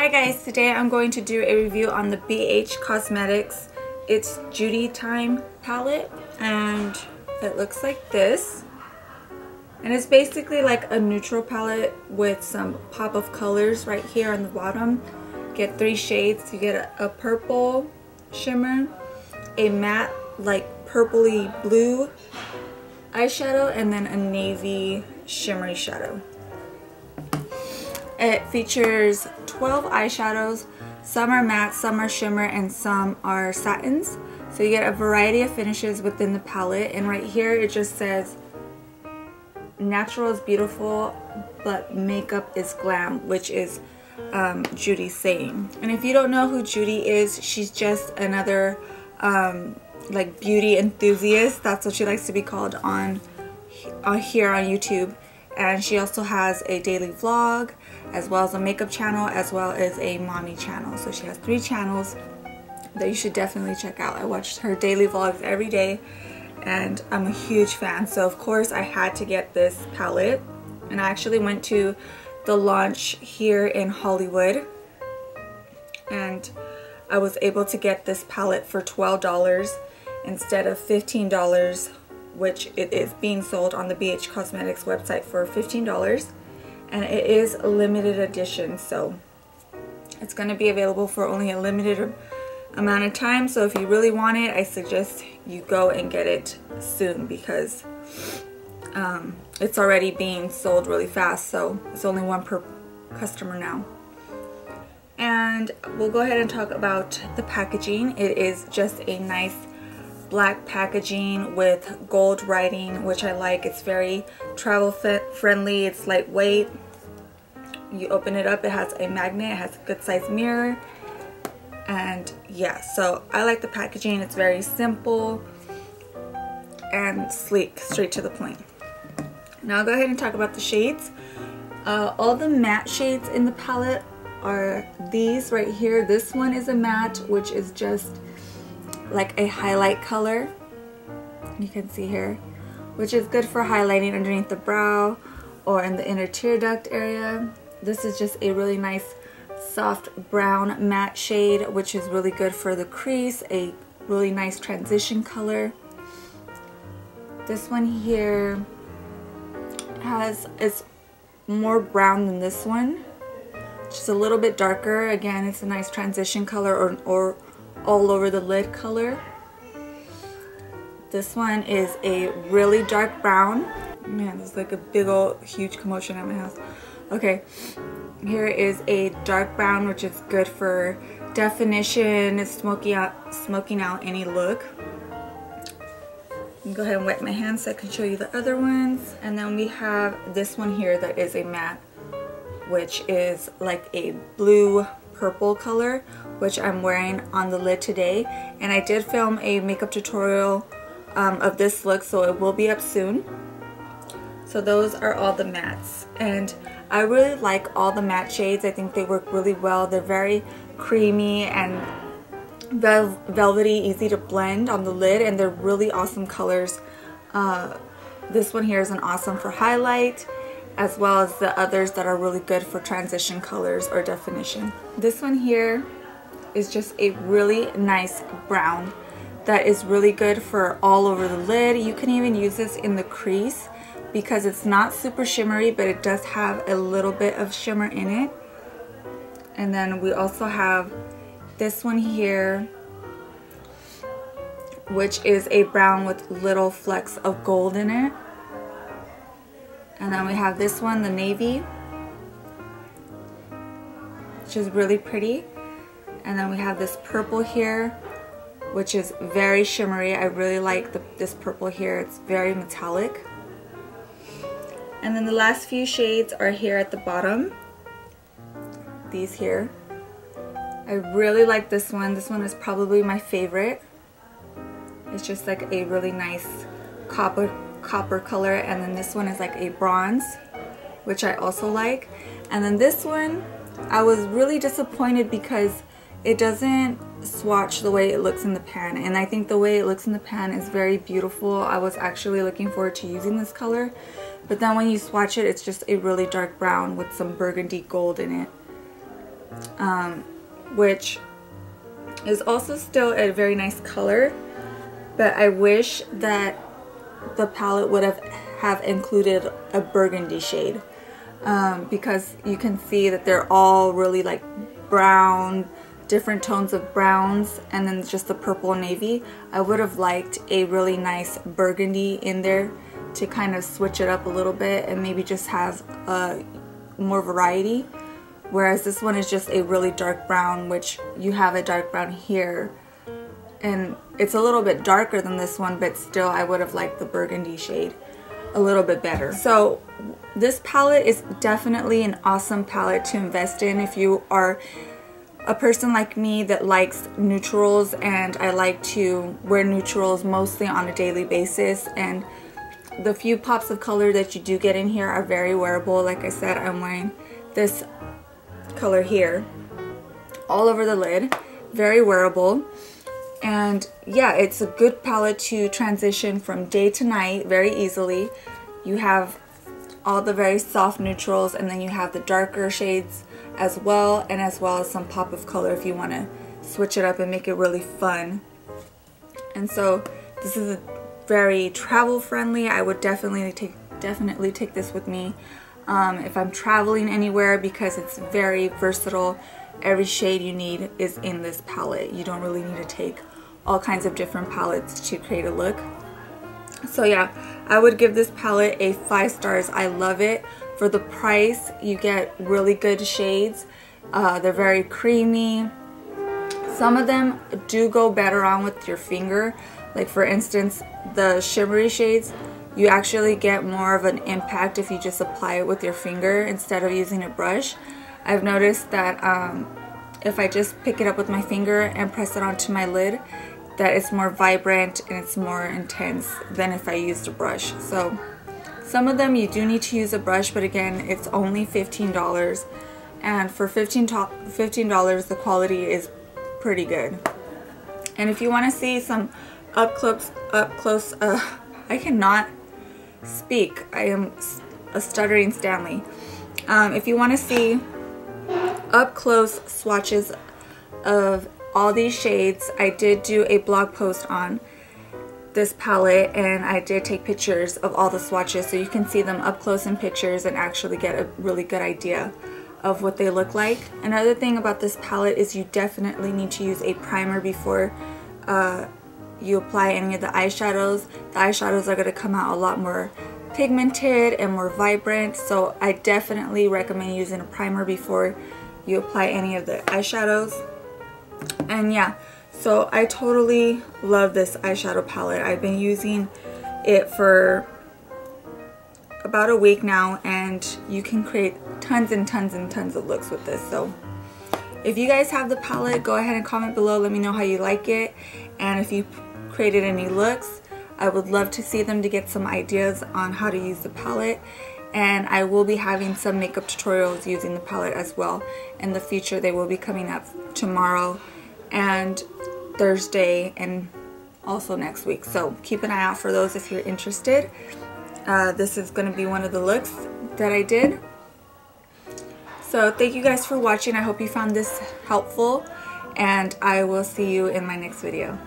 Hi guys, today I'm going to do a review on the BH Cosmetics It's Judy Time palette, and it looks like this. And it's basically like a neutral palette with some pop of colors right here on the bottom. Get 3 shades. You get a purple shimmer, a matte like purpley blue eyeshadow, and then a navy shimmery shadow. It features 12 eyeshadows. Some are matte, some are shimmer, and some are satins. So you get a variety of finishes within the palette. And right here it just says, natural is beautiful, but makeup is glam, which is Judy's saying. And if you don't know who Judy is, she's just another like beauty enthusiast. That's what she likes to be called on here on YouTube. And she also has a daily vlog, as well as a makeup channel, as well as a mommy channel. So she has 3 channels that you should definitely check out. I watch her daily vlogs every day and I'm a huge fan. So of course I had to get this palette, and I actually went to the launch here in Hollywood and I was able to get this palette for $12 instead of $15, which it is being sold on the BH Cosmetics website for $15, and it is a limited edition, so it's going to be available for only a limited amount of time. So if you really want it, I suggest you go and get it soon, because it's already being sold really fast, so it's only 1 per customer now. And we'll go ahead and talk about the packaging. It is just a nice black packaging with gold writing, which I like. It's very travel friendly, it's lightweight. You open it up, it has a magnet, it has a good size mirror, and yeah, so I like the packaging. It's very simple and sleek, straight to the point. Now I'll go ahead and talk about the shades. All the matte shades in the palette are these right here. This one is a matte, which is just like a highlight color, you can see here, which is good for highlighting underneath the brow or in the inner tear duct area. This is just a really nice soft brown matte shade, which is really good for the crease, a really nice transition color. This one here is more brown than this one, just a little bit darker. Again, it's a nice transition color or all over the lid color. This one is a really dark brown. Man, there's like a big old huge commotion at my house. Okay, here is a dark brown, which is good for definition. It's smoking out any look. Go ahead and wipe my hands so I can show you the other ones. And then we have this one here that is a matte, which is like a blue purple color, which I'm wearing on the lid today. And I did film a makeup tutorial of this look, so it will be up soon. So those are all the mattes, and I really like all the matte shades. I think they work really well. They're very creamy and velvety, easy to blend on the lid, and they're really awesome colors. This one here is an awesome for highlight, as well as the others that are really good for transition colors or definition. This one here is just a really nice brown that is really good for all over the lid. You can even use this in the crease because it's not super shimmery, but it does have a little bit of shimmer in it. And then we also have this one here, which is a brown with little flecks of gold in it. And then we have this one, the navy, which is really pretty. And then we have this purple here, which is very shimmery. I really like this purple here. It's very metallic. And then the last few shades are here at the bottom. These here. I really like this one. This one is probably my favorite. It's just like a really nice copper color. And then this one is like a bronze, which I also like. And then this one, I was really disappointed because it doesn't swatch the way it looks in the pan, and I think the way it looks in the pan is very beautiful. I was actually looking forward to using this color, but then when you swatch it, it's just a really dark brown with some burgundy gold in it. which is also still a very nice color, but I wish that the palette would have included a burgundy shade, because you can see that they're all really like brown, different tones of browns, and then just the purple and navy. I would have liked a really nice burgundy in there to kind of switch it up a little bit and maybe just have more variety, whereas this one is just a really dark brown, which you have a dark brown here, and it's a little bit darker than this one, but still I would have liked the burgundy shade a little bit better. So this palette is definitely an awesome palette to invest in if you are a person like me that likes neutrals, and I like to wear neutrals mostly on a daily basis, and the few pops of color that you do get in here are very wearable. Like I said, I'm wearing this color here all over the lid, very wearable. And yeah, it's a good palette to transition from day to night very easily. You have all the very soft neutrals, and then you have the darker shades as well, and as well as some pop of color if you want to switch it up and make it really fun. And so this is a very travel friendly. I would definitely take this with me if I'm traveling anywhere, because it's very versatile. Every shade you need is in this palette. You don't really need to take all kinds of different palettes to create a look. So yeah, I would give this palette a 5 stars. I love it. For the price, you get really good shades. They're very creamy. Some of them do go better on with your finger. Like for instance, the shimmery shades, you actually get more of an impact if you just apply it with your finger instead of using a brush. I've noticed that if I just pick it up with my finger and press it onto my lid, that it's more vibrant and it's more intense than if I used a brush. So some of them you do need to use a brush, but again, it's only $15, and for $15 the quality is pretty good. And if you want to see some up close I cannot speak, I am a stuttering Stanley. If you want to see up close swatches of all these shades, I did do a blog post on this palette, and I did take pictures of all the swatches so you can see them up close in pictures and actually get a really good idea of what they look like. Another thing about this palette is you definitely need to use a primer before you apply any of the eyeshadows. The eyeshadows are going to come out a lot more pigmented and more vibrant, so I definitely recommend using a primer before you apply any of the eyeshadows. And yeah, so I totally love this eyeshadow palette. I've been using it for about a week now, and you can create tons and tons and tons of looks with this. So if you guys have the palette, go ahead and comment below. Let me know how you like it, and if you created any looks, I would love to see them to get some ideas on how to use the palette. And I will be having some makeup tutorials using the palette as well in the future. They will be coming up tomorrow and Thursday and also next week, so keep an eye out for those if you're interested. This is going to be one of the looks that I did. So thank you guys for watching. I hope you found this helpful, and I will see you in my next video.